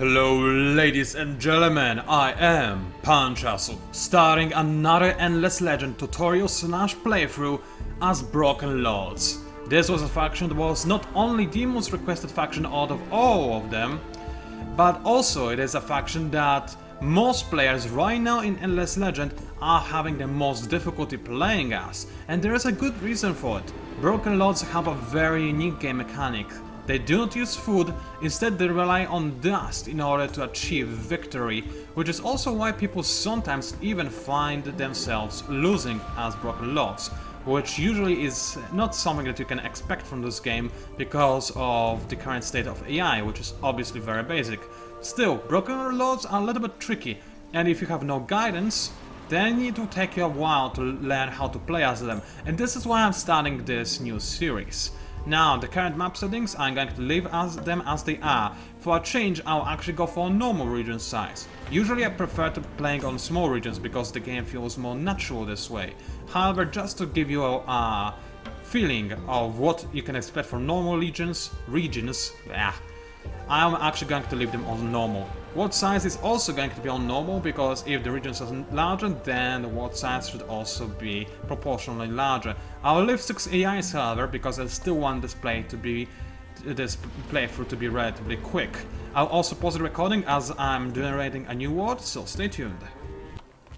Hello ladies and gentlemen, I am PANCZASU, starting another Endless Legend tutorial / playthrough as Broken Lords. This was a faction that was not only the most requested faction out of all of them, but also it is a faction that most players right now in Endless Legend are having the most difficulty playing as, and there is a good reason for it. Broken Lords have a very unique game mechanic. They do not use food, instead they rely on dust in order to achieve victory, which is also why people sometimes even find themselves losing as Broken Lords, which usually is not something that you can expect from this game because of the current state of AI, which is obviously very basic. Still, Broken Lords are a little bit tricky, and if you have no guidance, then it will take you a while to learn how to play as them, and this is why I'm starting this new series. Now, the current map settings, I'm going to leave them as they are. For a change, I'll actually go for a normal region size. Usually I prefer to playing on small regions because the game feels more natural this way. However, just to give you a feeling of what you can expect from normal regions, I'm actually going to leave them on normal. World size is also going to be on normal because if the regions are larger, then the world size should also be proportionally larger. I'll leave 6 AIs, however, because I still want this playthrough to be relatively quick. I'll also pause the recording as I'm generating a new world, so stay tuned.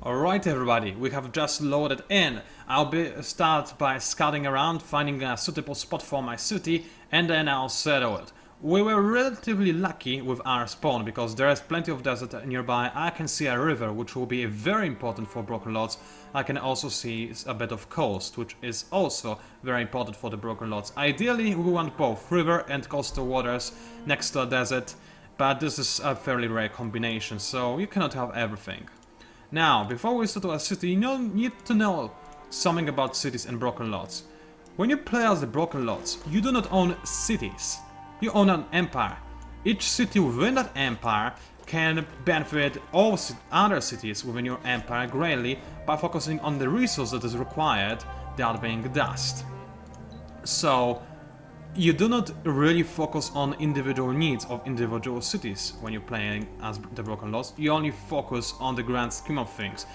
Alright everybody, we have just loaded in. I'll start by scouting around, finding a suitable spot for my city, and then I'll settle it. We were relatively lucky with our spawn because there is plenty of desert nearby. I can see a river, which will be very important for Broken Lords. I can also see a bit of coast, which is also very important for the Broken Lords. Ideally, we want both river and coastal waters next to a desert, but this is a fairly rare combination, so you cannot have everything. Now, before we settle a city, you need to know something about cities and Broken Lords. When you play as the Broken Lords, you do not own cities. You own an empire. Each city within that empire can benefit all other cities within your empire greatly by focusing on the resource that is required, that being dust. So you do not really focus on individual needs of individual cities when you're playing as the Broken Lords. You only focus on the grand scheme of things.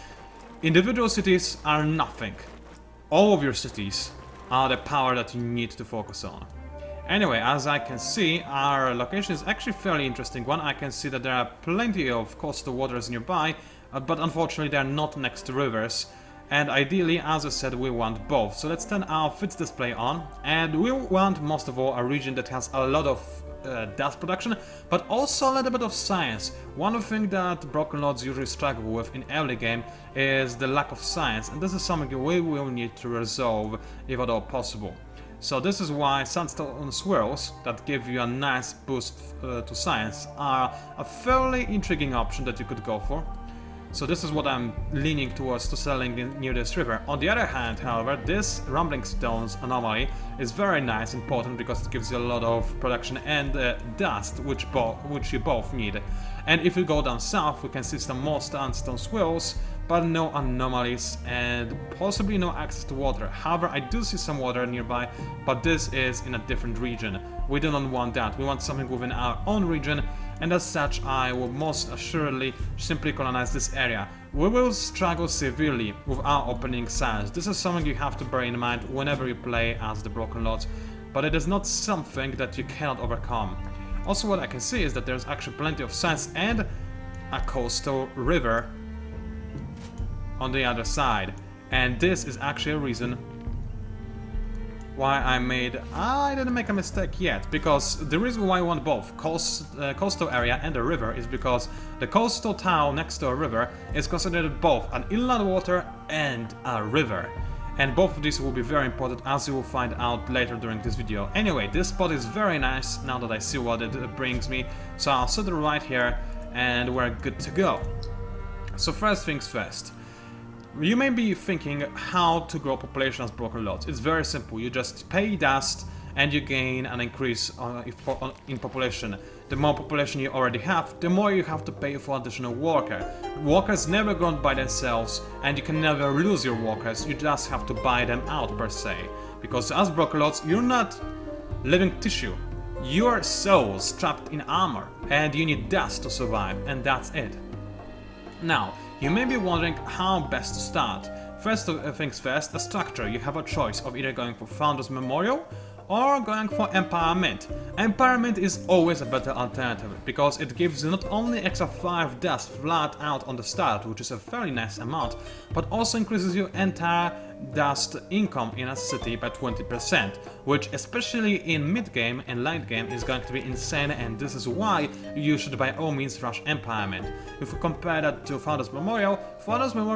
Individual cities are nothing. All of your cities are the power that you need to focus on. Anyway, as I can see, our location is actually a fairly interesting one. I can see that there are plenty of coastal waters nearby, but unfortunately they are not next to rivers. And ideally, as I said, we want both. So let's turn our fits display on, and we want most of all a region that has a lot of dust production, but also a little bit of science. One thing that Broken Lords usually struggle with in early game is the lack of science, and this is something we will need to resolve if at all possible. So this is why sandstone swirls that give you a nice boost to science are a fairly intriguing option that you could go for. So this is what I'm leaning towards to selling near this river. On the other hand, however, this rumbling stones anomaly is very nice and important because it gives you a lot of production and dust, which you both need. And if we go down south, we can see some more sandstone swirls, but no anomalies and possibly no access to water. However, I do see some water nearby, but this is in a different region. We do not want that. We want something within our own region, and as such, I will most assuredly simply colonize this area. We will struggle severely with our opening size. This is something you have to bear in mind whenever you play as the Broken Lords, but it is not something that you cannot overcome. Also, what I can see is that there's actually plenty of science and a coastal river on the other side, and this is actually a reason why I didn't make a mistake yet, because the reason why I want both coastal area and a river is because the coastal town next to a river is considered both an inland water and a river, and both of these will be very important, as you will find out later during this video. Anyway, this spot is very nice now that I see what it brings me, so I'll set it right here and we're good to go. So first things first. You may be thinking how to grow population as Broken Lords. It's very simple. You just pay dust and you gain an increase in population. The more population you already have, the more you have to pay for additional worker. Workers never grow by themselves, and you can never lose your workers. You just have to buy them out per se. Because as Broken Lords, you're not living tissue. Your soul's trapped in armor, and you need dust to survive, and that's it. Now, you may be wondering how best to start. First things first, a structure. You have a choice of either going for Founders Memorial or going for Empire Mint. Empire Mint is always a better alternative, because it gives you not only extra 5 dust flat out on the start, which is a very nice amount, but also increases your entire dust income in a city by 20%, which especially in mid-game and late game is going to be insane, and this is why you should by all means rush Empire Mint. If we compare that to Founders Memorial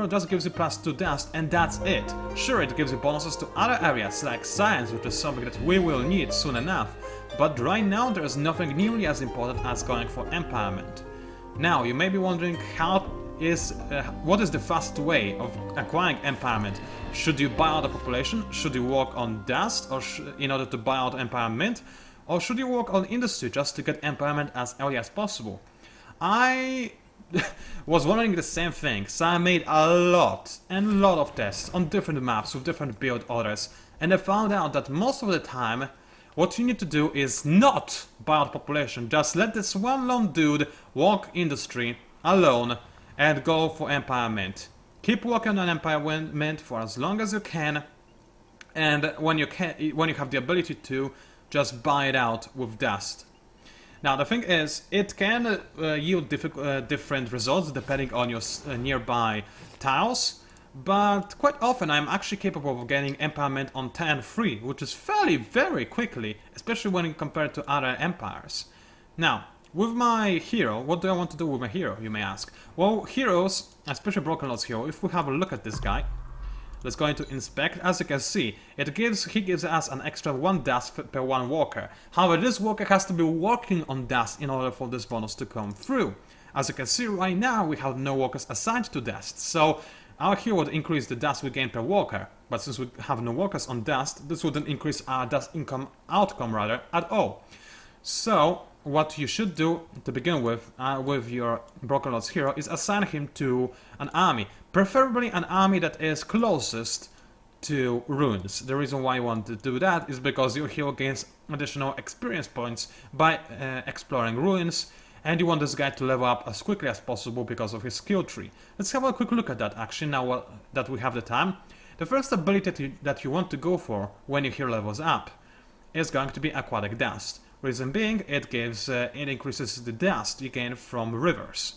just gives you +2 dust, and that's it. Sure, it gives you bonuses to other areas like science, which is something that we will need soon enough, but right now there is nothing nearly as important as going for Empire Mint. Now, you may be wondering what is the fast way of acquiring Empire Mint? Should you buy out the population? Should you work on dust in order to buy out Empire Mint? Or should you work on industry just to get Empire Mint as early as possible? I was wondering the same thing, so I made a lot of tests on different maps with different build orders, and I found out that most of the time what you need to do is not buy out population, just let this one lone dude walk industry alone and go for Empire Mint. Keep working on Empire Mint for as long as you can, and when you have the ability to, just buy it out with dust. Now the thing is, it can yield different results depending on your nearby tiles, but quite often I'm actually capable of getting Empire Mint on turn 3, which is very quickly, especially when you compare it to other empires. Now, with my hero, what do I want to do with my hero, you may ask? Well, heroes, especially Broken Lord's hero, if we have a look at this guy, let's go into inspect. As you can see, he gives us an extra 1 dust per 1 worker. However, this worker has to be working on dust in order for this bonus to come through. As you can see right now, we have no workers assigned to dust, so our hero would increase the dust we gain per worker, but since we have no workers on dust, this wouldn't increase our dust outcome at all. So what you should do to begin with your Broken Lord's hero is assign him to an army, preferably an army that is closest to ruins. The reason why you want to do that is because your hero gains additional experience points by exploring ruins, and you want this guy to level up as quickly as possible because of his skill tree. Let's have a quick look at that actually now that we have the time. The first ability that you want to go for when your hero levels up is going to be Aquatic Dust. Reason being, it increases the dust you gain from rivers.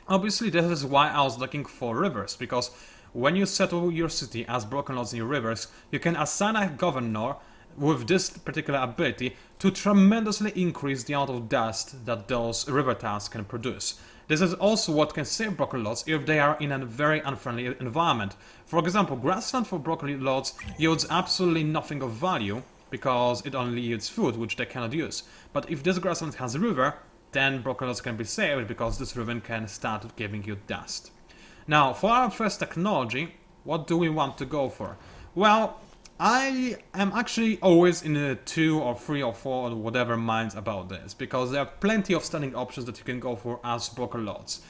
Obviously, this is why I was looking for rivers, because when you settle your city as Broken Lords near rivers, you can assign a governor with this particular ability to tremendously increase the amount of dust that those river tiles can produce. This is also what can save Broken Lords if they are in a very unfriendly environment. For example, grassland for Broken Lords yields absolutely nothing of value, because it only yields food, which they cannot use. But if this grassland has a river, then Broken Lords can be saved, because this river can start giving you dust. Now, for our first technology, what do we want to go for? Well, I am actually always in a 2 or 3 or 4 or whatever minds about this, because there are plenty of standing options that you can go for as Broken Lords.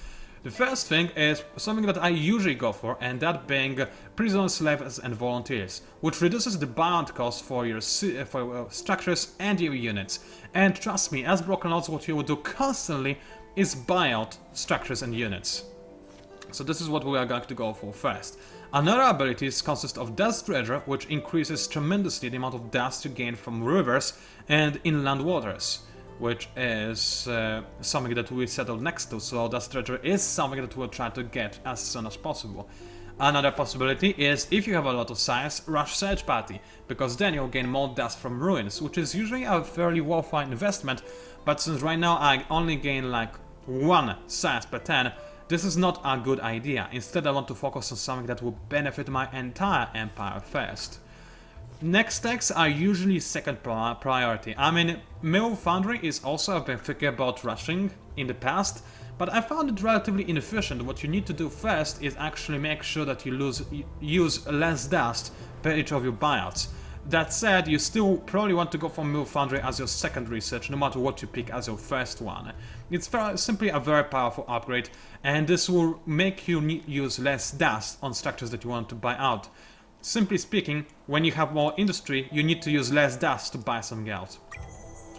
The first thing is something that I usually go for, and that being prison slaves and volunteers, which reduces the buyout cost for your structures and your units. And trust me, as Broken Lords, what you will do constantly is buy out structures and units. So this is what we are going to go for first. Another abilities consist of Dust Dredger, which increases tremendously the amount of dust you gain from rivers and inland waters, which is something that we settled next to, so Dust Dredger is something that we'll try to get as soon as possible. Another possibility is, if you have a lot of science, rush Search Party, because then you'll gain more dust from ruins, which is usually a fairly worthwhile investment, but since right now I only gain like 1 science per 10, this is not a good idea. Instead, I want to focus on something that will benefit my entire empire first. Next techs are usually second priority. I mean, Mill Foundry is also, I've been thinking about rushing in the past, but I found it relatively inefficient. What you need to do first is actually make sure that you use less dust per each of your buyouts. That said, you still probably want to go for Mill Foundry as your second research, no matter what you pick as your first one. It's simply a very powerful upgrade, and this will make you use less dust on structures that you want to buy out. Simply speaking, when you have more industry, you need to use less dust to buy something else.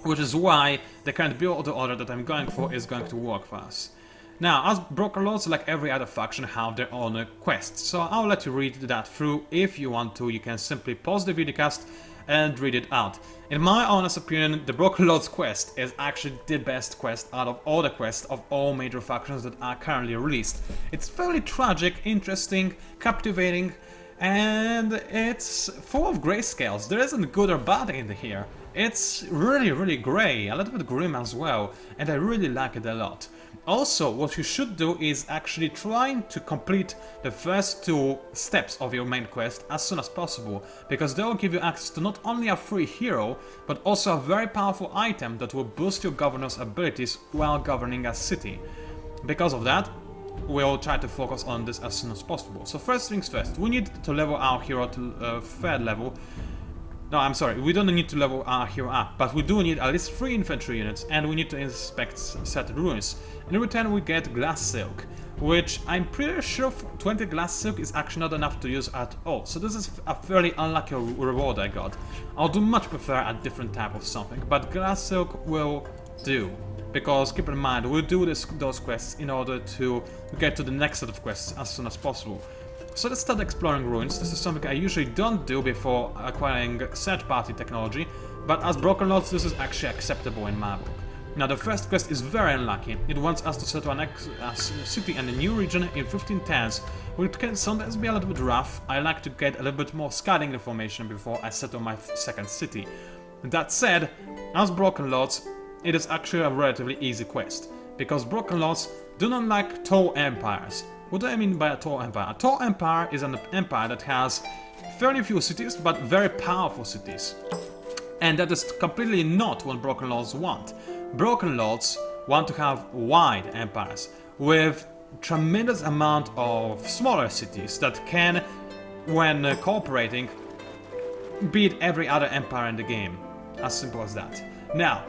which is why the current build order that I'm going for is going to work for us. Now, as Broker Lords, like every other faction, have their own quests, so I'll let you read that through. If you want to, you can simply pause the videocast and read it out. In my honest opinion, the Broker Lords quest is actually the best quest out of all the quests of all major factions that are currently released. It's fairly tragic, interesting, captivating, and it's full of grayscales. There isn't good or bad in here. It's really grey, a little bit grim as well, and I really like it a lot. Also, what you should do is actually trying to complete the first 2 steps of your main quest as soon as possible, because they will give you access to not only a free hero, but also a very powerful item that will boost your governor's abilities while governing a city. Because of that, we'll try to focus on this as soon as possible. So first things first, we need to level our hero to 3rd level. No, I'm sorry, we don't need to level our hero up, but we do need at least 3 infantry units, and we need to inspect certain ruins. In return we get glass silk, which I'm pretty sure 20 glass silk is actually not enough to use at all, so this is a fairly unlucky reward I got. I'll do much prefer a different type of something, but glass silk will do. Because keep in mind, we'll do those quests in order to get to the next set of quests as soon as possible. So let's start exploring ruins. This is something I usually don't do before acquiring search party technology, but as Broken Lords this is actually acceptable in my book. Now the first quest is very unlucky. It wants us to settle a city and a new region in 1510s, which can sometimes be a little bit rough. I like to get a little bit more scouting information before I settle my 2nd city. That said, as Broken Lords, it is actually a relatively easy quest, because Broken Lords do not like tall empires. What do I mean by a tall empire? A tall empire is an empire that has fairly few cities, but very powerful cities. And that is completely not what Broken Lords want. Broken Lords want to have wide empires, with tremendous amount of smaller cities that can, when cooperating, beat every other empire in the game. As simple as that. Now,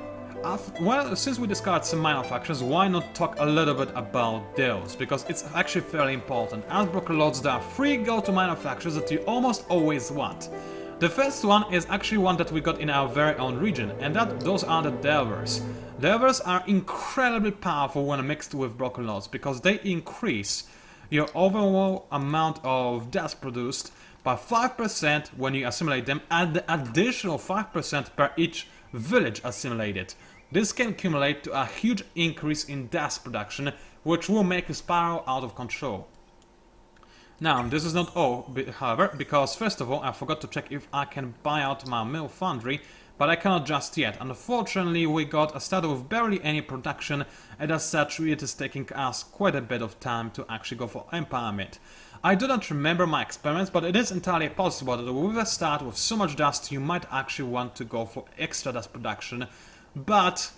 well, since we discovered some minor factions, why not talk a little bit about those? Because it's actually fairly important. As Broken Lords, there are 3 go-to minor factions that you almost always want. The first one is actually one that we got in our very own region, and those are the Delvers. Delvers are incredibly powerful when mixed with Broken Lords, because they increase your overall amount of death produced by 5% when you assimilate them, and the additional 5% per each village assimilated. This can accumulate to a huge increase in death production, which will make you spiral out of control. Now, this is not all, however, because first of all I forgot to check if I can buy out my mill foundry, but I cannot just yet. Unfortunately, we got a start with barely any production, and as such it is taking us quite a bit of time to actually go for empowerment. I do not remember my experiments, but it is entirely possible that with a start with so much dust you might actually want to go for extra dust production, but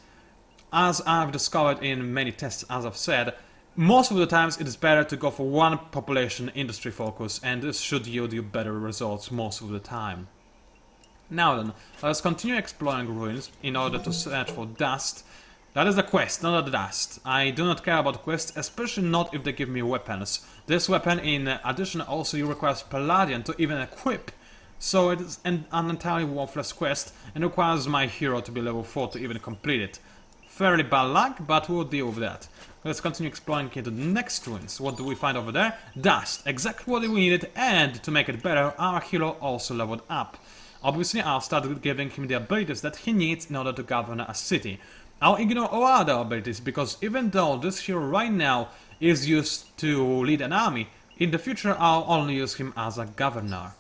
as I've discovered in many tests, as I've said, most of the times it is better to go for one population industry focus, and this should yield you better results most of the time. Now then, let's continue exploring ruins in order to search for dust. That is the quest, not the dust. I do not care about quests, especially not if they give me weapons. This weapon in addition also requires Palladian to even equip, so it is an entirely worthless quest and requires my hero to be level 4 to even complete it. Fairly bad luck, but we'll deal with that. Let's continue exploring into the next ruins. What do we find over there? Dust, exactly what we needed, and to make it better, our hero also leveled up. Obviously, I'll start giving him the abilities that he needs in order to govern a city. I'll ignore all other abilities, because even though this hero right now is used to lead an army, in the future I'll only use him as a governor.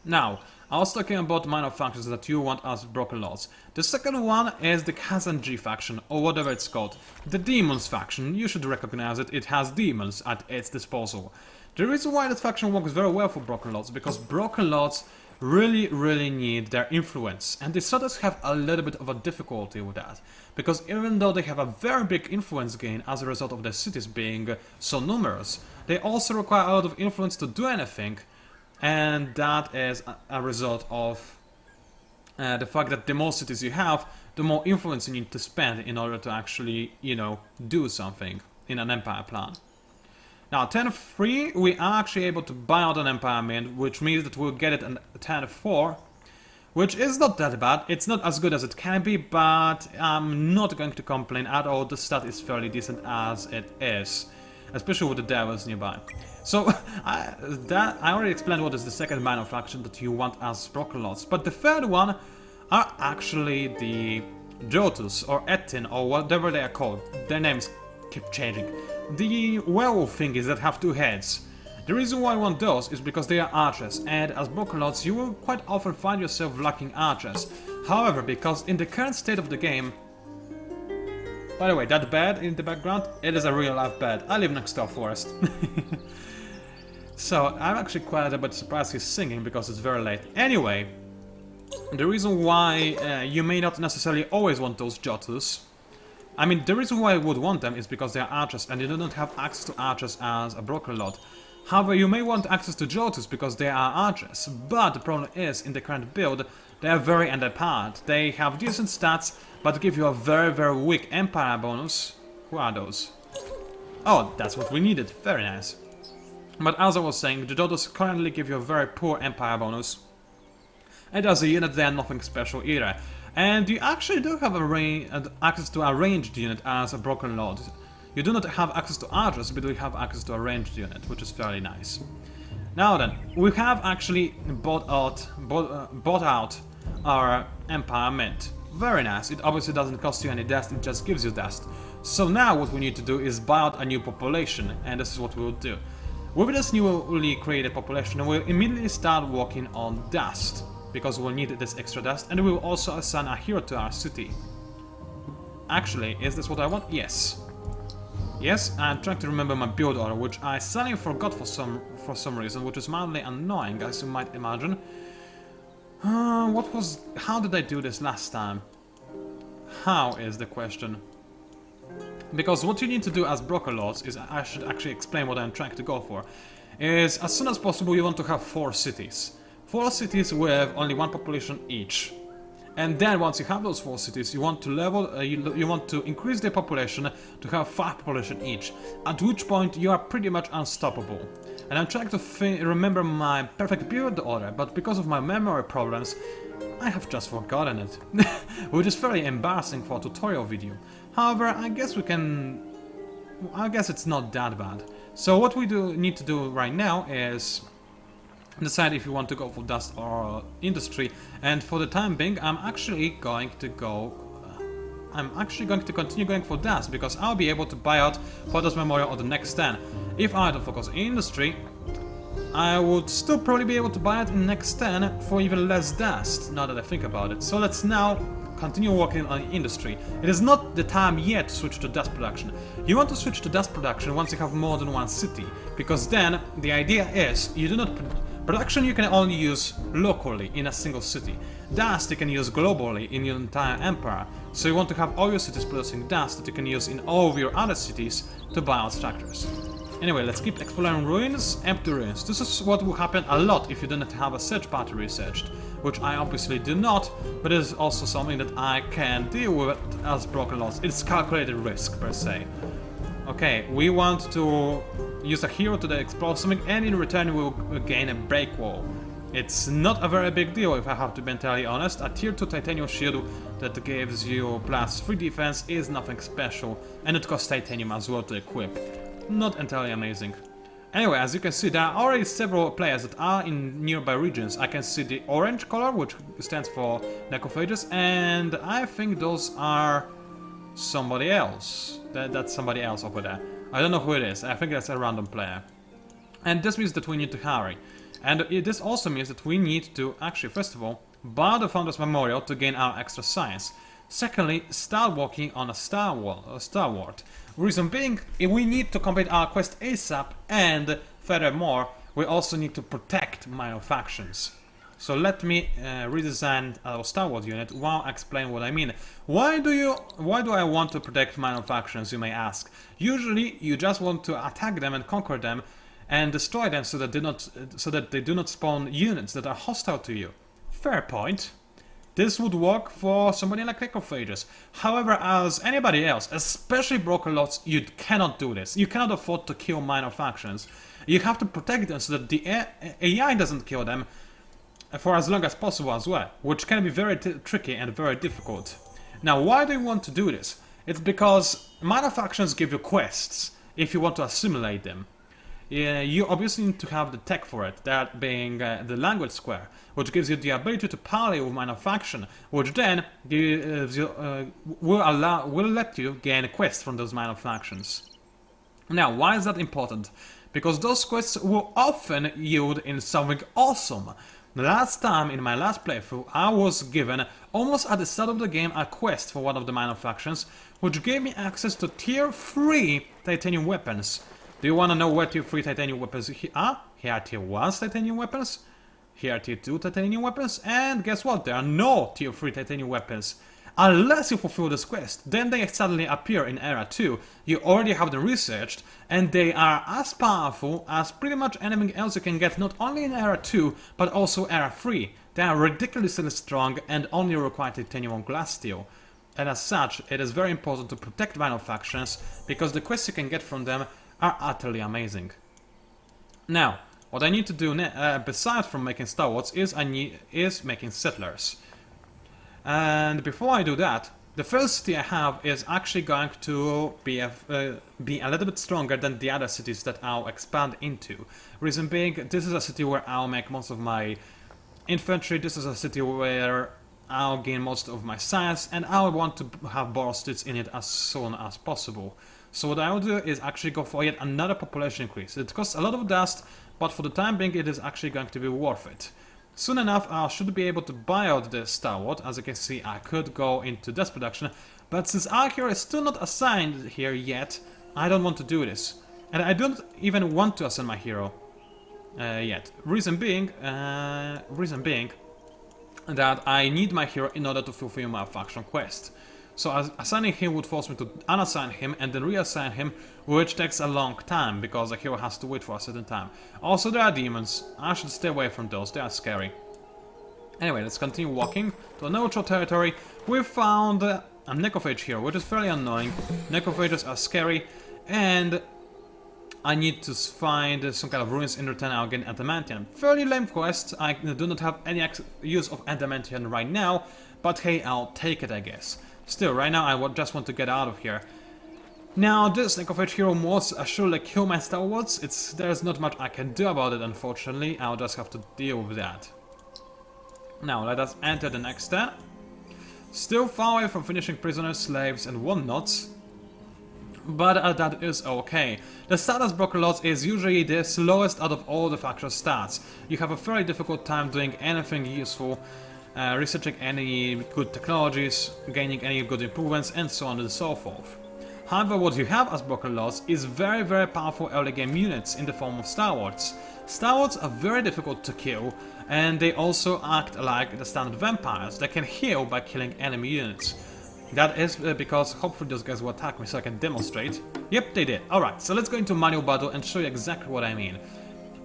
Now, I was talking about minor factions that you want as Broken Lords. The second one is the Kazanji faction, or whatever it's called. The Demons faction, you should recognize it, it has demons at its disposal. The reason why this faction works very well for Broken Lords, because Broken Lords really need their influence, and they sort of have a little bit of a difficulty with that, because even though they have a very big influence gain as a result of their cities being so numerous, they also require a lot of influence to do anything, and that is a result of the fact that the more cities you have, the more influence you need to spend in order to actually, you know, do something in an empire plan. Now, turn 3, we are actually able to buy out an empowerment, which means that we'll get it in turn 4, which is not that bad. It's not as good as it can be, but I'm not going to complain at all. The stat is fairly decent as it is, especially with the devils nearby. So, I already explained what is the second minor faction that you want as broken lords, but the third one are actually the Jotus or Etin or whatever they are called. Their names keep changing. The werewolf thingies that have two heads. The reason why I want those is because they are archers, and as broken lords you will quite often find yourself lacking archers. However, because in the current state of the game... By the way, that bed in the background, it is a real life bed. I live next to a forest. So, I'm actually quite a bit surprised he's singing because it's very late. Anyway, the reason why you may not necessarily always want those Jotus... I mean, the reason why I would want them is because they are archers and you do not have access to archers as a broken lord. However, you may want access to Jotus because they are archers, but the problem is, in the current build, they are very underpowered. They have decent stats, but give you a very, very weak Empire bonus. Who are those? Oh, that's what we needed. Very nice. But as I was saying, the Jotus currently give you a very poor Empire bonus. And as a unit, they are nothing special either. And you actually do have access to a ranged unit as a broken lord. You do not have access to archers, but we have access to a ranged unit, which is fairly nice. Now then, we have actually bought out our Empire Mint. Very nice. It obviously doesn't cost you any dust, it just gives you dust. So now what we need to do is buy out a new population, and this is what we will do. With this newly created population, we'll immediately start working on dust, because we'll need this extra dust, and we will also assign a hero to our city. Actually, is this what I want? Yes. Yes, I'm trying to remember my build order, which I suddenly forgot for some reason, which is mildly annoying, as you might imagine. How did I do this last time? How is the question? Because what you need to do as broken lords is, I should actually explain what I'm trying to go for, is as soon as possible you want to have 4 cities. 4 cities with only 1 population each. And then once you have those 4 cities, you want to you want to increase their population to have 5 population each, at which point you are pretty much unstoppable. And I'm trying to remember my perfect build order, but because of my memory problems, I have just forgotten it, which is very embarrassing for a tutorial video. However, I guess it's not that bad. So what we need to do right now is decide if you want to go for dust or industry, and for the time being I'm actually going to continue going for dust, because I'll be able to buy out Photos Memorial on the next turn. If I don't focus on industry, I would still probably be able to buy it in next turn for even less dust, now that I think about it. So let's now continue working on industry. It is not the time yet to switch to dust production. You want to switch to dust production once you have more than 1 city, because then the idea is you do not production you can only use locally in a single city. Dust you can use globally in your entire empire. So you want to have all your cities producing dust that you can use in all of your other cities to buy out structures. Anyway, let's keep exploring ruins, empty ruins. This is what will happen a lot if you do not have a search party researched, which I obviously do not, but it is also something that I can deal with as broken lords. It's calculated risk per se. Okay, we want to use a hero to explore something, and in return we will gain a break wall. It's not a very big deal if I have to be entirely honest. A tier 2 titanium shield that gives you +3 defense is nothing special, and it costs titanium as well to equip. Not entirely amazing. Anyway, as you can see, there are already several players that are in nearby regions. I can see the orange color, which stands for necrophages, and I think those are somebody else. That's somebody else over there. I don't know who it is. I think that's a random player. And this means that we need to hurry. And this also means that we need to actually, first of all, buy the Founders Memorial to gain our extra science. Secondly, start working on a Star Ward. Reason being, we need to complete our quest ASAP, and furthermore, we also need to protect minor factions. So let me redesign our Star Wars unit while I explain what I mean. Why do I want to protect minor factions, you may ask? Usually, you just want to attack them and conquer them and destroy them so that they do not spawn units that are hostile to you. Fair point. This would work for somebody like necrophages. However, as anybody else, especially broken lords, you cannot do this. You cannot afford to kill minor factions. You have to protect them so that the AI doesn't kill them. for as long as possible as well, which can be very tricky and very difficult. Now, why do you want to do this? It's because minor factions give you quests if you want to assimilate them. You obviously need to have the tech for it, that being the language square, which gives you the ability to parley with minor faction, which then will let you gain quests from those minor factions. Now, why is that important? Because those quests will often yield in something awesome. The last time, in my last playthrough, I was given, almost at the start of the game, a quest for one of the minor factions, which gave me access to tier 3 titanium weapons. Do you want to know where tier 3 titanium weapons are? Here are tier 1 titanium weapons, here are tier 2 titanium weapons, and guess what? There are no tier 3 titanium weapons. Unless you fulfill this quest, then they suddenly appear in Era 2, you already have them researched, and they are as powerful as pretty much anything else you can get not only in Era 2, but also Era 3. They are ridiculously strong and only require titanium or glass steel. And as such, it is very important to protect minor factions, because the quests you can get from them are utterly amazing. Now, what I need to do besides from making Star Wars is making settlers. And before I do that, the first city I have is actually going to be a little bit stronger than the other cities that I'll expand into. Reason being, this is a city where I'll make most of my infantry, this is a city where I'll gain most of my science, and I want to have Borostits in it as soon as possible. So what I'll do is actually go for yet another population increase. It costs a lot of dust, but for the time being it is actually going to be worth it. Soon enough I should be able to buy out the Star Wars. As you can see, I could go into dust production, but since our hero is still not assigned here yet, I don't want to do this. And I don't even want to assign my hero yet. Reason being that I need my hero in order to fulfill my faction quest. So assigning him would force me to unassign him and then reassign him, which takes a long time, because the hero has to wait for a certain time. Also, there are demons. I should stay away from those, they are scary. Anyway, let's continue walking to a neutral territory. We found a necrophage here, which is fairly annoying. Necrophages are scary, and I need to find some kind of ruins in return. I'll get adamantium. Fairly lame quest. I do not have any use of adamantium right now, but hey, I'll take it, I guess. Still, right now I just want to get out of here. Now, this necrophage hero must surely kill my Star Wars. There's not much I can do about it, unfortunately. I'll just have to deal with that. Now, let us enter the next step. Still far away from finishing prisoners, slaves, and whatnots. But that is okay. The start as Broken Lords is usually the slowest out of all the faction starts. You have a very difficult time doing anything useful, researching any good technologies, gaining any good improvements, and so on and so forth. However, what you have as Broken Lords is very powerful early game units in the form of Star Wars. Star Wars are very difficult to kill, and they also act like the standard vampires. They can heal by killing enemy units. That is because hopefully those guys will attack me so I can demonstrate. Yep, they did. Alright, so let's go into manual battle and show you exactly what I mean.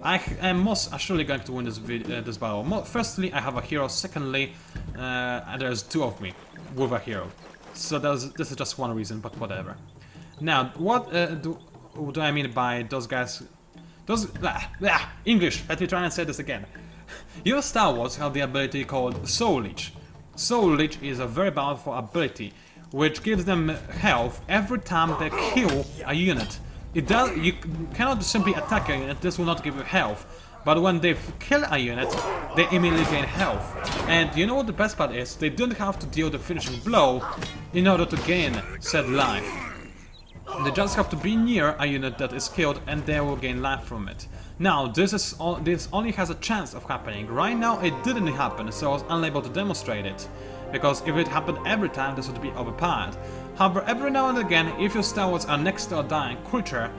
I am most assuredly going to win this battle. Firstly, I have a hero. Secondly, there's two of me with a hero. So this is just one reason, but whatever. Now, what do I mean by those guys? English, let me try and say this again. Your Star Wars have the ability called Soul Leech. Soul Leech is a very powerful ability, which gives them health every time they kill a unit. You cannot simply attack a unit, this will not give you health. But when they kill a unit, they immediately gain health. And you know what the best part is? They don't have to deal the finishing blow in order to gain said life. They just have to be near a unit that is killed and they will gain life from it. Now, this only has a chance of happening. Right now it didn't happen, so I was unable to demonstrate it. Because if it happened every time, this would be overpowered. However, every now and again, if your Star Wars are next to a dying creature,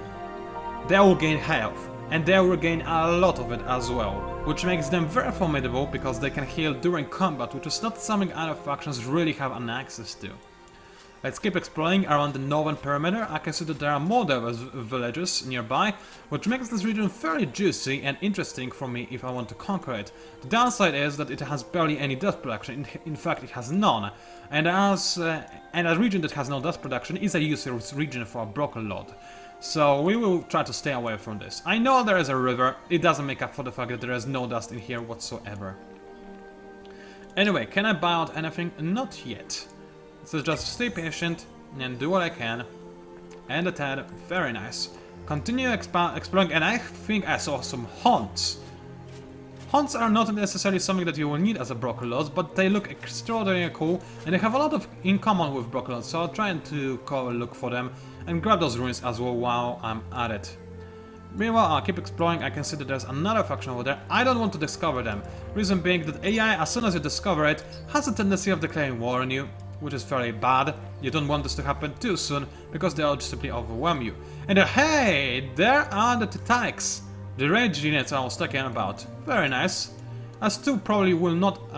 they will gain health. And they will gain a lot of it as well. Which makes them very formidable because they can heal during combat, which is not something other factions really have an access to. Let's keep exploring around the northern perimeter. I can see that there are more diverse villages nearby, which makes this region fairly juicy and interesting for me if I want to conquer it. The downside is that it has barely any dust production, in fact it has none, and a region that has no dust production is a useless region for a Broken Lord. So we will try to stay away from this. I know there is a river, it doesn't make up for the fact that there is no dust in here whatsoever. Anyway, can I buy out anything? Not yet. So just stay patient and do what I can. And a tad, very nice. Continue exploring, and I think I saw some haunts. Haunts are not necessarily something that you will need as a Broccolose, but they look extraordinarily cool, and they have a lot in common with Broccolose, so I'll try to go look for them and grab those ruins as well while I'm at it. Meanwhile, I'll keep exploring. I can see that there's another faction over there. I don't want to discover them. Reason being that AI, as soon as you discover it, has a tendency of declaring war on you, which is fairly bad. You don't want this to happen too soon, because they'll just simply overwhelm you. And hey, there are the Titanics, the ranged units I was talking about. Very nice. I still probably will not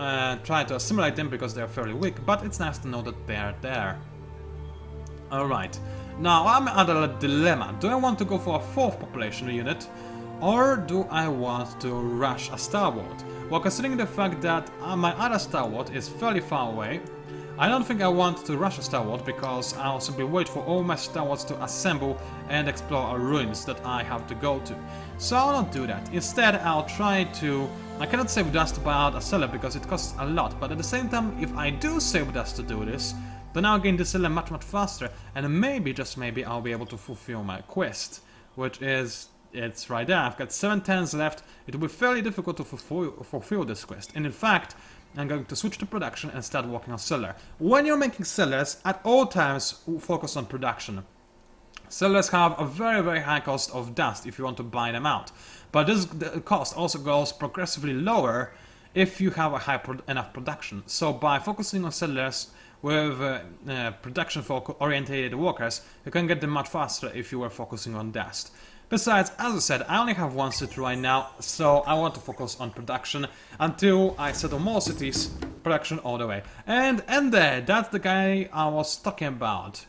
try to assimilate them because they're fairly weak, but it's nice to know that they're there. Alright, now I'm at a dilemma. Do I want to go for a 4th population unit, or do I want to rush a starboard? Well, considering the fact that my other starboard is fairly far away, I don't think I want to rush a starboard because I'll simply wait for all my starboards to assemble and explore ruins that I have to go to. So I'll not do that. Instead, I'll try to... I cannot save dust to buy out a seller because it costs a lot, but at the same time, if I do save dust to do this, then I'll gain the seller much faster, and maybe, just maybe, I'll be able to fulfill my quest, which is... it's right there. I've got 7 turns left. It will be fairly difficult to fulfill this quest, and in fact, I'm going to switch to production and start working on seller. When you're making sellers, at all times focus on production. Sellers have a very high cost of dust if you want to buy them out, but the cost also goes progressively lower if you have a enough production. So by focusing on sellers with production oriented workers, you can get them much faster if you were focusing on dust. Besides, as I said, I only have 1 city right now, so I want to focus on production until I settle more cities, production all the way. And there, that's the guy I was talking about.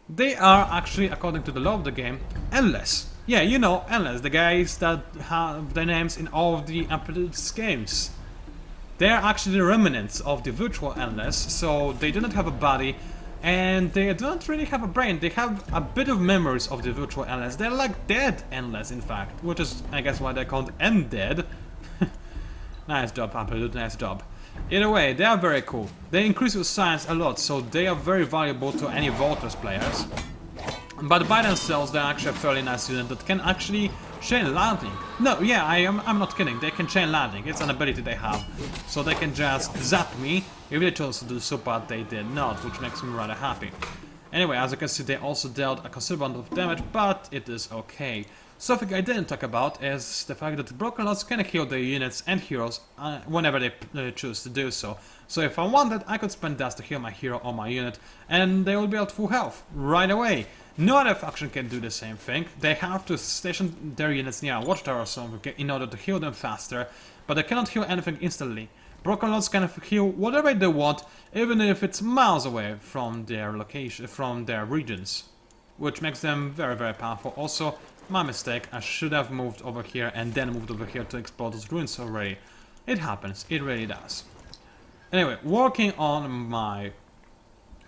They are actually, according to the law of the game, endless. Yeah, you know, endless, the guys that have their names in all of the Introdicing games. They are actually the remnants of the virtual endless, so they do not have a body. And they don't really have a brain. They have a bit of memories of the virtual endless. They're like dead endless, in fact, which is, I guess, why they're called end-dead. Nice job, Absolute, nice job. Either way, they are very cool. They increase your science a lot, so they are very valuable to any Volters players. But by themselves, they're actually a fairly nice unit that can actually chain landing. No, yeah, I'm not kidding. They can chain landing. It's an ability they have. So they can just zap me if they chose to do so, but they did not, which makes me rather happy. Anyway, as you can see, they also dealt a considerable amount of damage, but it is okay. Something I didn't talk about is the fact that Broccolose can heal their units and heroes whenever they choose to do so. So if I wanted, I could spend dust to heal my hero or my unit, and they will be at full health right away. No other faction can do the same thing. They have to station their units near a watchtower or something in order to heal them faster, but they cannot heal anything instantly. Broccolose can heal whatever they want, even if it's miles away from their location, from their regions, which makes them very powerful. Also, my mistake, I should have moved over here and then moved over here to explore those ruins already. It happens, it really does. Anyway, working on my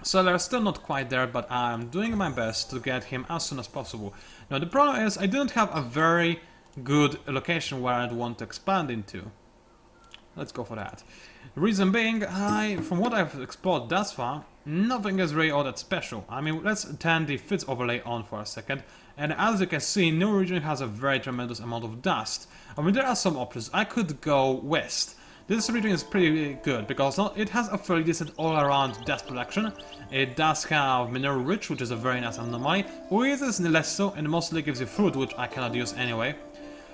seller, still not quite there, but I'm doing my best to get him as soon as possible. Now the problem is I didn't have a very good location where I'd want to expand into. Let's go for that. The reason being, from what I've explored thus far, nothing is really all that special. I mean, let's turn the Fits overlay on for a second, and as you can see, no region has a very tremendous amount of dust. I mean, there are some options. I could go west. This region is pretty good because it has a fairly decent all-around dust production. It does have mineral rich, which is a very nice anomaly. Wheat is less so, and mostly gives you fruit, which I cannot use anyway.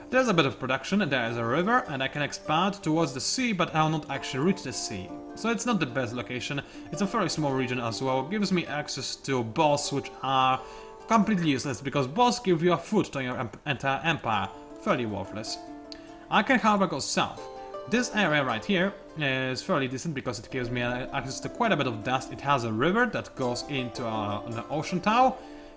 There's a bit of production, and there is a river, and I can expand towards the sea, but I'll not actually reach the sea. So it's not the best location. It's a very small region as well. It gives me access to boss, which are completely useless, because boss give you a foot to your entire empire. Fairly worthless. I can, however, go south. This area right here is fairly decent because it gives me access to quite a bit of dust. It has a river that goes into an ocean tower.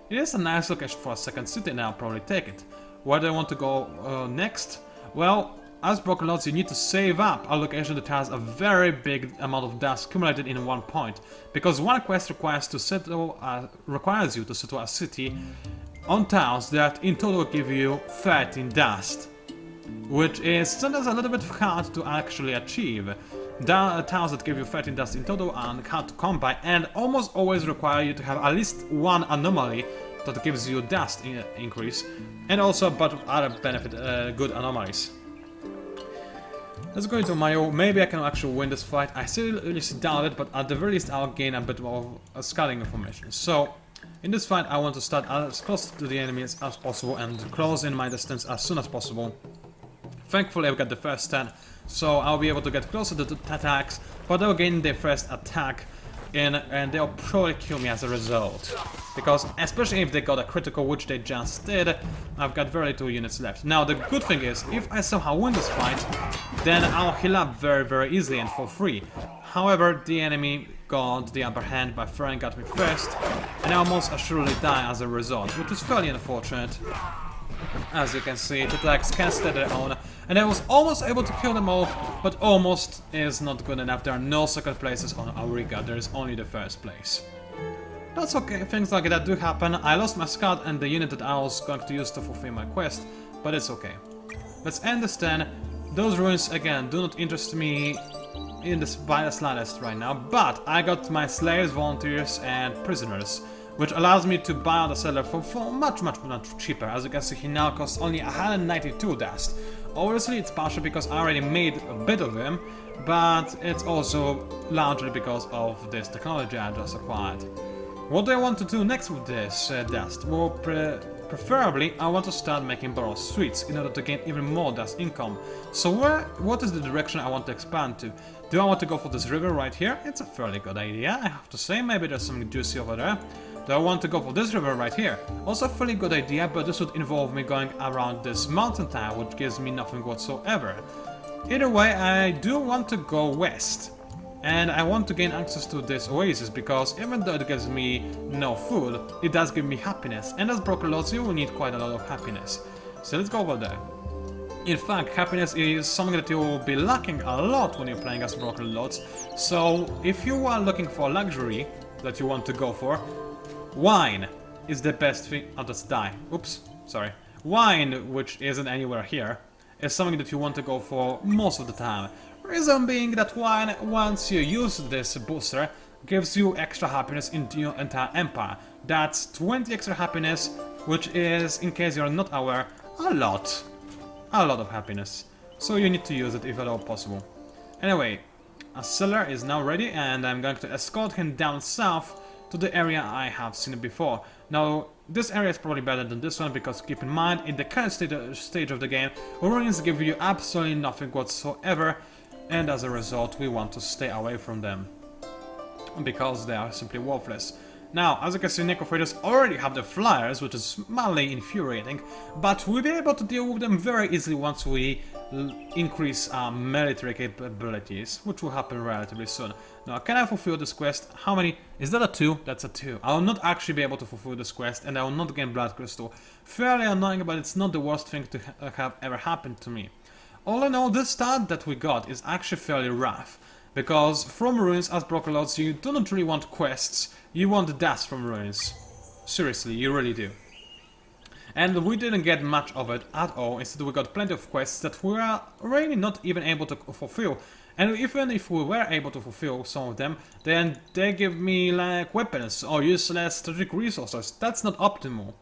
It is a nice location for a second city, and I'll probably take it. Where do I want to go next? Well, as Broccolose, you need to save up a location that has a very big amount of dust accumulated in one point, because one quest requires you to settle a city on towns that in total give you 13 dust, which is sometimes a little bit hard to actually achieve. tiles that give you 13 dust in total and hard to come by, and almost always require you to have at least one anomaly that gives you dust increase, and also a bunch of other benefit good anomalies. Let's go into Mayo. Maybe I can actually win this fight. I still really doubt it, but at the very least I'll gain a bit of scouting information. So, in this fight I want to start as close to the enemies as possible and close in my distance as soon as possible. Thankfully I've got the first 10, so I'll be able to get closer to the attacks, but they'll gain their first attack and they'll probably kill me as a result. Because especially if they got a critical, which they just did, I've got very little units left. Now the good thing is, if I somehow win this fight, then I'll heal up very easily and for free. However, the enemy got the upper hand by throwing at me first, and I almost assuredly die as a result, which is fairly unfortunate. As you can see, the attacks can stand their own, and I was almost able to kill them all, but almost is not good enough. There are no second places on Auriga, there is only the first place. That's okay, things like that do happen. I lost my scout and the unit that I was going to use to fulfill my quest, but it's okay. Let's end this then. Those ruins, again, do not interest me by the slightest right now, but I got my slaves, volunteers and prisoners, which allows me to buy out a settler for much cheaper. As you can see, he now costs only 192 dust. Obviously it's partially because I already made a bit of him, but it's also largely because of this technology I just acquired. What do I want to do next with this dust? Well, preferably I want to start making borrowed streets in order to gain even more dust income. So what is the direction I want to expand to? Do I want to go for this river right here? It's a fairly good idea, I have to say. Maybe there's something juicy over there. Do I want to go for this river right here? Also a fairly good idea, but this would involve me going around this mountain tile, which gives me nothing whatsoever. Either way, I do want to go west. And I want to gain access to this oasis, because even though it gives me no food, it does give me happiness. And as broken lords, you will need quite a lot of happiness. So let's go over there. In fact, happiness is something that you will be lacking a lot when you're playing as broken lords. So if you are looking for luxury that you want to go for, wine is the best thing. I'll just die. Oops, sorry. Wine, which isn't anywhere here, is something that you want to go for most of the time. Reason being that wine, once you use this booster, gives you extra happiness in your entire empire. That's 20 extra happiness, which is, in case you're not aware, a lot of happiness. So you need to use it if at all possible. Anyway, a settler is now ready, and I'm going to escort him down south to the area I have seen before. Now, this area is probably better than this one, because keep in mind, in the current stage of the game, ruins give you absolutely nothing whatsoever, and as a result we want to stay away from them, because they are simply worthless. Now, as you can see, Necrophagers already have the flyers, which is mildly infuriating, but we'll be able to deal with them very easily once we increase our military capabilities, which will happen relatively soon. Now, can I fulfill this quest? How many? Is that a 2? That's a 2. I will not actually be able to fulfill this quest, and I will not gain Blood Crystal. Fairly annoying, but it's not the worst thing to have ever happened to me. All in all, this start that we got is actually fairly rough, because from ruins as Broken Lords you do not really want quests, you want dust from ruins. Seriously, you really do. And we didn't get much of it at all. Instead we got plenty of quests that we are really not even able to fulfill. And even if we were able to fulfill some of them, then they give me like weapons or useless strategic resources. That's not optimal.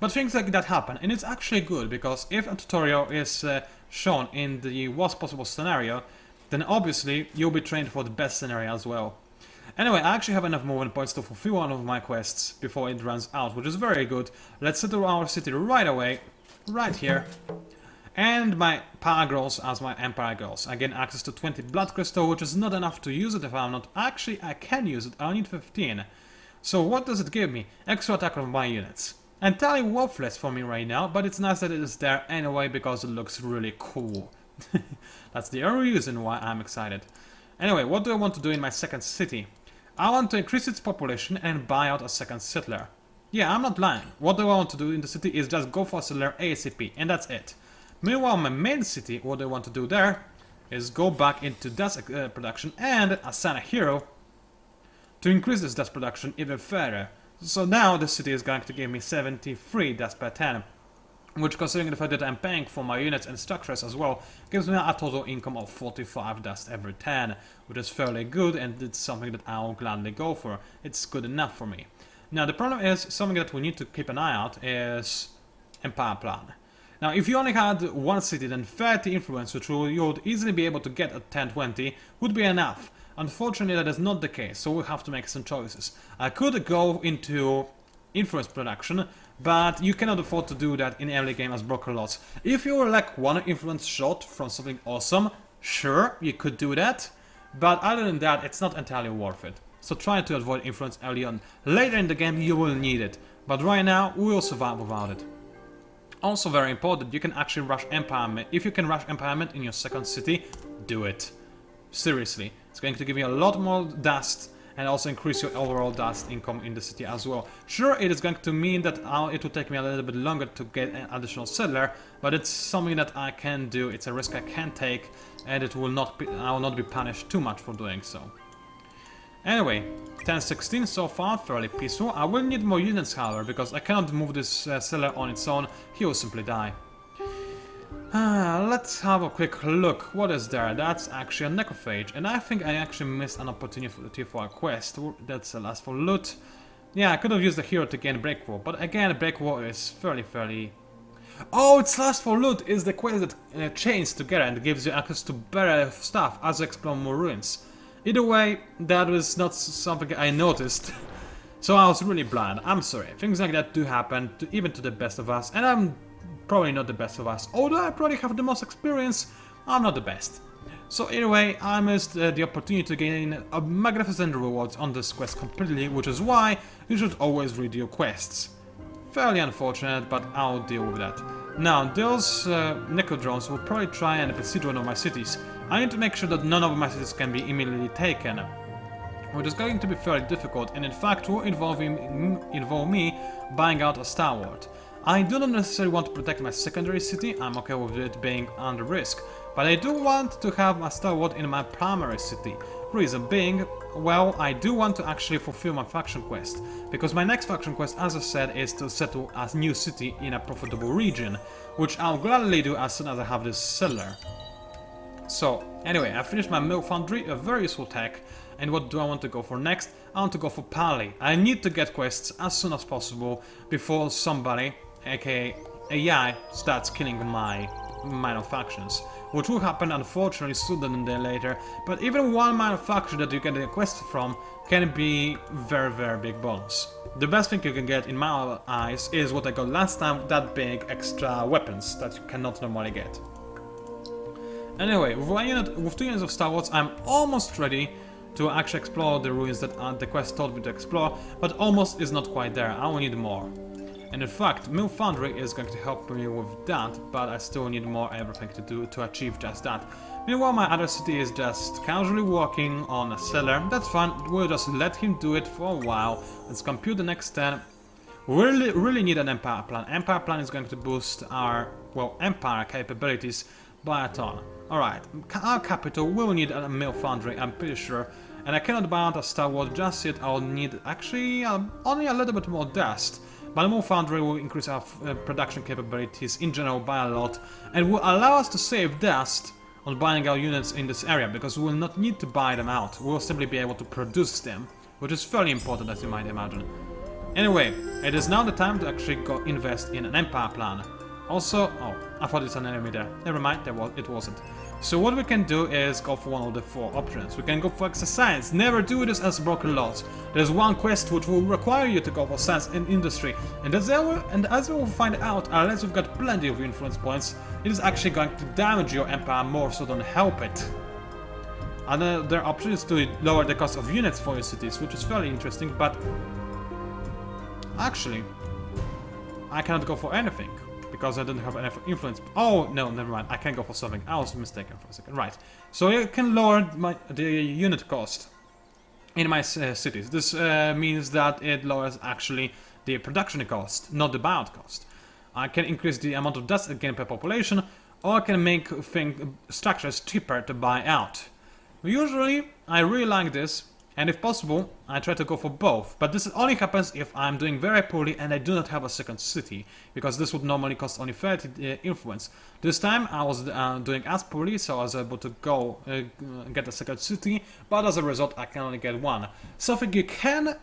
But things like that happen, and it's actually good, because if a tutorial is shown in the worst possible scenario, then obviously you'll be trained for the best scenario as well. Anyway, I actually have enough movement points to fulfill one of my quests before it runs out, which is very good. Let's settle our city right away, right here. And my power grows as my empire grows. I gain access to 20 blood crystal, which is not enough to use it if I'm not. Actually, I can use it, I need 15. So what does it give me? Extra attack of my units. Entirely worthless for me right now, but it's nice that it is there anyway, because it looks really cool. That's the only reason why I'm excited. Anyway, what do I want to do in my second city? I want to increase its population and buy out a second settler. Yeah, I'm not lying. What do I want to do in the city is just go for a settler ASAP, and that's it. Meanwhile, my main city, what I want to do there is go back into dust production and assign a hero to increase this dust production even further. So now the city is going to give me 73 dust per turn, which, considering the fact that I'm paying for my units and structures as well, gives me a total income of 45 dust every 10, which is fairly good, and it's something that I'll gladly go for. It's good enough for me. Now the problem is, something that we need to keep an eye out is Empire Plan. Now if you only had one city, then 30 influence, which you would easily be able to get at 10-20, would be enough. Unfortunately that is not the case, so we'll have to make some choices. I could go into influence production, but you cannot afford to do that in early game as broken lots. If you were like one influence shot from something awesome, sure, you could do that, but other than that, it's not entirely worth it. So try to avoid influence early on. Later in the game you will need it, but right now we will survive without it. Also very important, you can actually rush empowerment. If you can rush empowerment in your second city, do it. Seriously, it's going to give you a lot more dust and also increase your overall dust income in the city as well. Sure, it is going to mean that it will take me a little bit longer to get an additional settler, but it's something that I can do, it's a risk I can take, and I will not be punished too much for doing so. Anyway, 10-16 so far, fairly peaceful. I will need more units, however, because I cannot move this settler on its own, he will simply die. Let's have a quick look. What is there? That's actually a necrophage, and I think I actually missed an opportunity for a quest. That's a lastful loot. Yeah, I could have used the hero to gain Break Wall, but again, Break Wall is fairly... Oh, it's lastful loot is the quest that chains together and gives you access to better stuff as you explore more ruins. Either way, that was not something I noticed. So I was really blind. I'm sorry. Things like that do happen, even to the best of us, and I'm probably not the best of us. Although I probably have the most experience, I'm not the best. So anyway, I missed the opportunity to gain a magnificent rewards on this quest completely, which is why you should always read your quests. Fairly unfortunate, but I'll deal with that. Now, those Necrodrones will probably try and besiege one of my cities. I need to make sure that none of my cities can be immediately taken, which is going to be fairly difficult, and in fact will involve me buying out a Star Ward. I do not necessarily want to protect my secondary city, I'm okay with it being under risk, but I do want to have a Star Ward in my primary city. Reason being, well, I do want to actually fulfill my faction quest, because my next faction quest, as I said, is to settle a new city in a profitable region, which I'll gladly do as soon as I have this settler. So, anyway, I finished my mill foundry, a very useful tech, and what do I want to go for next? I want to go for Pali. I need to get quests as soon as possible before somebody, aka AI, starts killing my minor factions, which will happen unfortunately sooner than later, but even one minor faction that you get a quest from can be very big bonus. The best thing you can get in my eyes is what I got last time, that being extra weapons that you cannot normally get. Anyway, with 2 units of Star Wars, I'm almost ready to actually explore the ruins that the quest told me to explore, but almost is not quite there, I will need more. And in fact, Mill Foundry is going to help me with that, but I still need more everything to do to achieve just that. Meanwhile, my other city is just casually working on a cellar. That's fine, we'll just let him do it for a while. Let's compute the next 10. We really need an Empire Plan. Empire Plan is going to boost our, well, Empire capabilities by a ton. Alright, our capital will need a Mill Foundry, I'm pretty sure. And I cannot buy out a Star Wars just yet, I'll need actually only a little bit more dust. But the Mill Foundry will increase our production capabilities in general by a lot, and will allow us to save dust on buying our units in this area, because we will not need to buy them out, we will simply be able to produce them, which is fairly important as you might imagine. Anyway, it is now the time to actually go invest in an Empire Plan. Also, oh, I thought it's an enemy there. Never mind, it wasn't. So what we can do is go for one of the 4 options. We can go for exercise. Never do this as broken lots. There's one quest which will require you to go for science and industry, and as we will find out, unless you've got plenty of influence points, it is actually going to damage your empire more so than help it. Another option is to lower the cost of units for your cities, which is fairly interesting, but actually I cannot go for anything because I don't have enough influence. Oh no, never mind, I can go for something. I was mistaken for a second. Right, so I can lower the unit cost in my cities. This means that it lowers actually the production cost, not the buyout cost. I can increase the amount of dust again per population, or I can make structures cheaper to buy out. Usually, I really like this. And if possible, I try to go for both. But this only happens if I'm doing very poorly and I do not have a second city, because this would normally cost only 30 influence. This time I was doing as poorly, so I was able to go get a second city, but as a result I can only get one. Something you can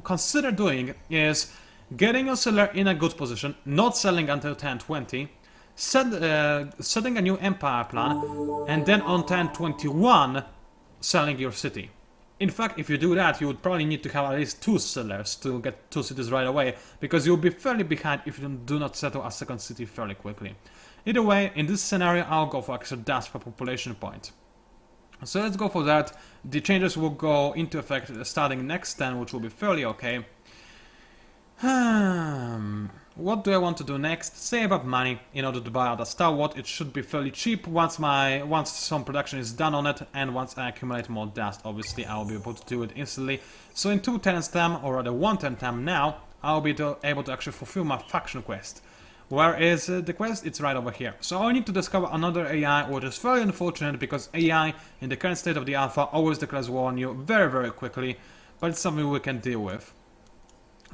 consider doing is getting your seller in a good position, not selling until 1020, setting a new empire plan, and then on 1021 selling your city. In fact, if you do that, you would probably need to have at least 2 sellers to get 2 cities right away, because you'll be fairly behind if you do not settle a second city fairly quickly. Either way, in this scenario, I'll go for extra dust per population point. So let's go for that. The changes will go into effect starting next turn, which will be fairly okay. What do I want to do next? Save up money in order to buy out a Star Wars. It should be fairly cheap once some production is done on it, and once I accumulate more dust, obviously I'll be able to do it instantly. So in 2 turns time, or rather 1 turn time now, I'll be able to actually fulfill my faction quest. Where is the quest? It's right over here. So I need to discover another AI, which is very unfortunate because AI in the current state of the alpha always declares war on you very quickly, but it's something we can deal with.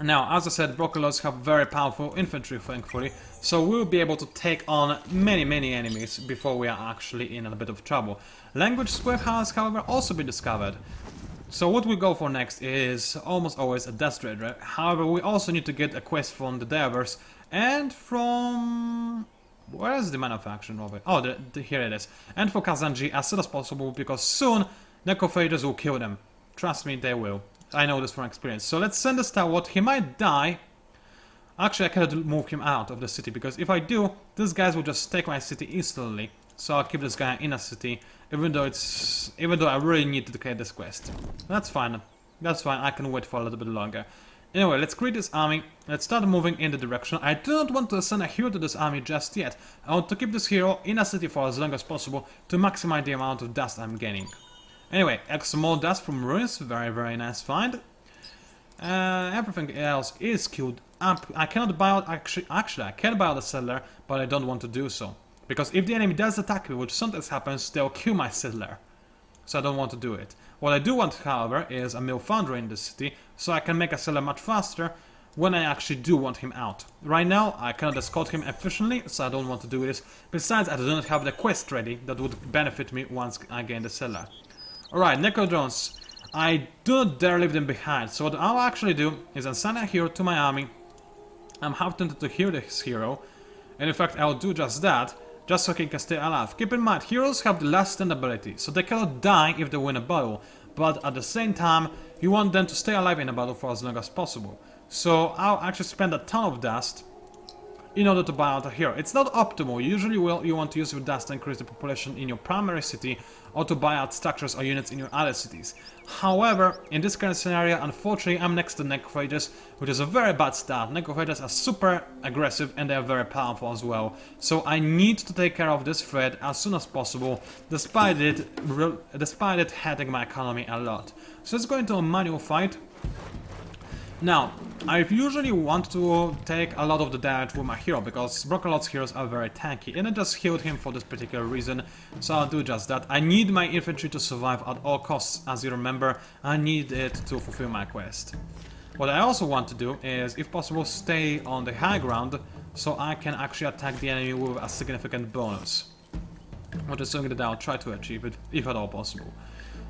Now, as I said, Broccolords have very powerful infantry, thankfully, so we'll be able to take on many enemies before we are actually in a bit of trouble. Language square has, however, also been discovered. So what we go for next is almost always a Death Trader. However, we also need to get a quest from the Divers and from... where is the manufacturing of it? Oh, here it is. And for Kazanji as soon as possible, because soon Necrophages will kill them. Trust me, they will. I know this from experience. So let's send a Star Wars. He might die. Actually, I cannot move him out of the city, because if I do, these guys will just take my city instantly. So I'll keep this guy in a city, even though I really need to declare this quest. That's fine. That's fine. I can wait for a little bit longer. Anyway, let's create this army. Let's start moving in the direction. I do not want to send a hero to this army just yet. I want to keep this hero in a city for as long as possible to maximize the amount of dust I'm gaining. Anyway, extra more dust from ruins, very nice find. Everything else is queued up. I cannot buy out, actually I can buy out a settler, but I don't want to do so. Because if the enemy does attack me, which sometimes happens, they'll kill my settler. So I don't want to do it. What I do want, however, is a mill foundry in this city, so I can make a settler much faster when I actually do want him out. Right now, I cannot escort him efficiently, so I don't want to do this. Besides, I do not have the quest ready that would benefit me once I gain the settler. Alright, Necrodrones. I do not dare leave them behind, so what I'll actually do is assign a hero to my army. I'm half tempted to heal this hero, and in fact I'll do just that, just so he can stay alive. Keep in mind, heroes have the last stand ability, so they cannot die if they win a battle, but at the same time, you want them to stay alive in a battle for as long as possible. So I'll actually spend a ton of dust in order to buy out a hero. It's not optimal. Usually you want to use your dust to increase the population in your primary city, or to buy out structures or units in your other cities. However, in this current scenario, unfortunately, I'm next to Necrophages, which is a very bad start. Necrophages are super aggressive and they are very powerful as well. So I need to take care of this threat as soon as possible, despite it hurting my economy a lot. So let's go into a manual fight. Now, I usually want to take a lot of the damage with my hero, because Broccolord's heroes are very tanky, and I just healed him for this particular reason, so I'll do just that. I need my infantry to survive at all costs, as you remember. I need it to fulfill my quest. What I also want to do is, if possible, stay on the high ground, so I can actually attack the enemy with a significant bonus. Which is something that I'll try to achieve, if at all possible.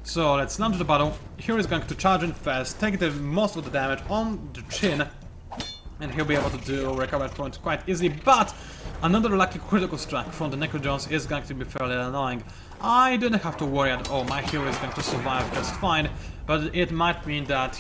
So let's launch the battle. Hero is going to charge in first, take most of the damage on the chin, and he'll be able to do recover points quite easily, but another lucky critical strike from the Necrodrones is going to be fairly annoying. I don't have to worry at all, my hero is going to survive just fine, but it might mean that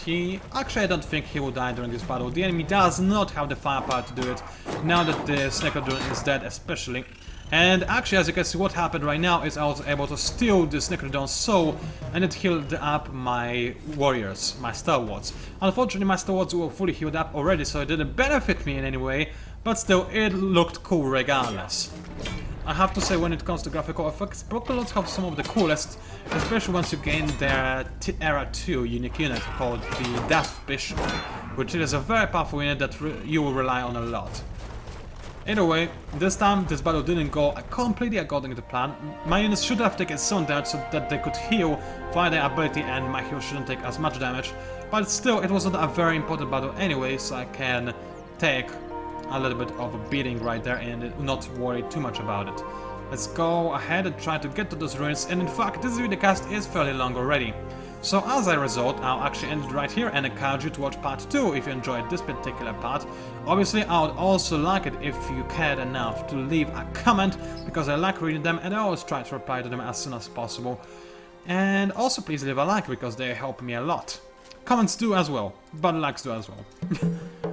actually I don't think he will die during this battle. The enemy does not have the firepower to do it, now that this Necrodrone is dead especially. And actually, as you can see, what happened right now is I was able to steal this Necrodrone's soul, and it healed up my warriors, my Star Wars. Unfortunately, my Star Wars were fully healed up already, so it didn't benefit me in any way, but still, it looked cool regardless. I have to say, when it comes to graphical effects, Broccolords have some of the coolest, especially once you gain their Era 2 unique unit called the Death Bishop, which is a very powerful unit that you will rely on a lot. Either way, this time this battle didn't go completely according to plan. My units should have taken some damage so that they could heal via their ability and my heal shouldn't take as much damage. But still, it was not a very important battle anyway, so I can take a little bit of a beating right there and not worry too much about it. Let's go ahead and try to get to those ruins, and in fact, this videocast is fairly long already. So as a result, I'll actually end it right here and encourage you to watch part 2 if you enjoyed this particular part. Obviously, I would also like it if you cared enough to leave a comment, because I like reading them and I always try to reply to them as soon as possible. And also please leave a like, because they help me a lot. Comments do as well, but likes do as well.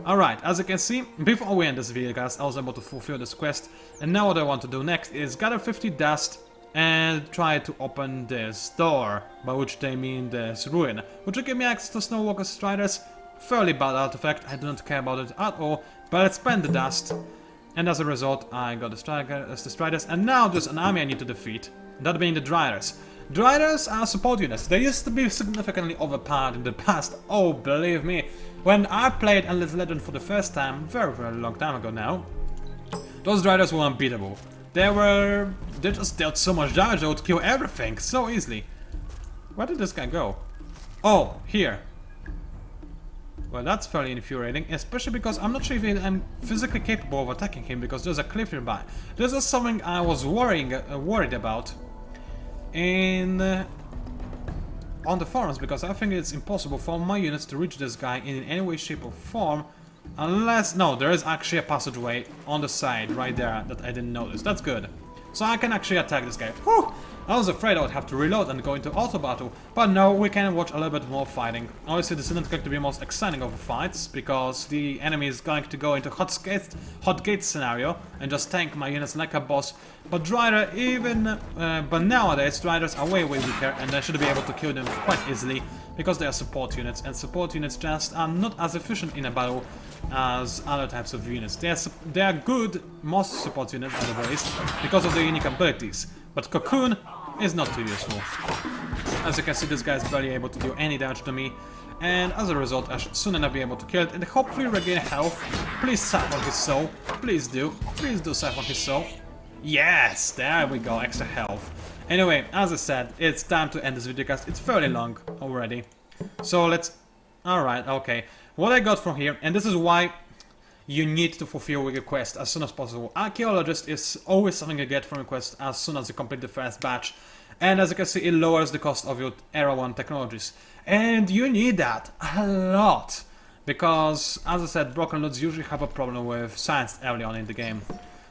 Alright, as you can see, before we end this video guys, I was able to fulfill this quest, and now what I want to do next is gather 50 dust and try to open this door, by which they mean this ruin, which will give me access to Snowwalker Striders. Fairly bad artifact, I do not care about it at all, but let's spend the dust. And as a result, I got the Striders, and now there's an army I need to defeat, that being the Driders. Driders are support units. They used to be significantly overpowered in the past, oh believe me. When I played Endless Legend for the first time, very long time ago now, those Driders were unbeatable. They just dealt so much damage, they would kill everything so easily. Where did this guy go? Oh, here. Well, that's fairly infuriating, especially because I'm not sure if I'm physically capable of attacking him, because there's a cliff nearby. This is something I was worried about on the forums, because I think it's impossible for my units to reach this guy in any way, shape or form. Unless, no, there is actually a passageway on the side right there that I didn't notice. That's good. So I can actually attack this guy. Whew! I was afraid I would have to reload and go into auto battle, but no, we can watch a little bit more fighting. Obviously this isn't going to be the most exciting of the fights, because the enemy is going to go into hot gate scenario and just tank my units like a boss. But but nowadays Driders are way weaker, and I should be able to kill them quite easily, because they are support units, and support units just are not as efficient in a battle as other types of units. They are good, most support units otherwise, because of their unique abilities. But Cocoon is not too useful. As you can see, this guy is barely able to do any damage to me, and as a result I should soon enough be able to kill it and hopefully regain health. Please siphon his soul. Please do siphon his soul. Yes, there we go, extra health. Anyway, as I said, it's time to end this videocast. It's fairly long already. So let's... Alright, okay. What I got from here, and this is why you need to fulfill your quest as soon as possible. Archaeologist is always something you get from your quest as soon as you complete the first batch. And as you can see, it lowers the cost of your Era 1 technologies. And you need that a lot. Because, as I said, Broken Loots usually have a problem with science early on in the game.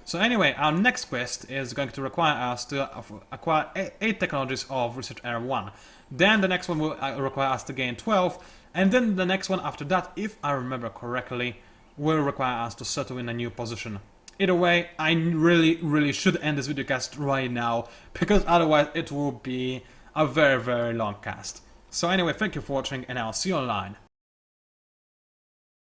So anyway, our next quest is going to require us to acquire 8 technologies of Research Era 1. Then the next one will require us to gain 12. And then the next one after that, if I remember correctly, will require us to settle in a new position. Either way, I really should end this videocast right now, because otherwise it will be a very long cast. So anyway, thank you for watching, and I'll see you online.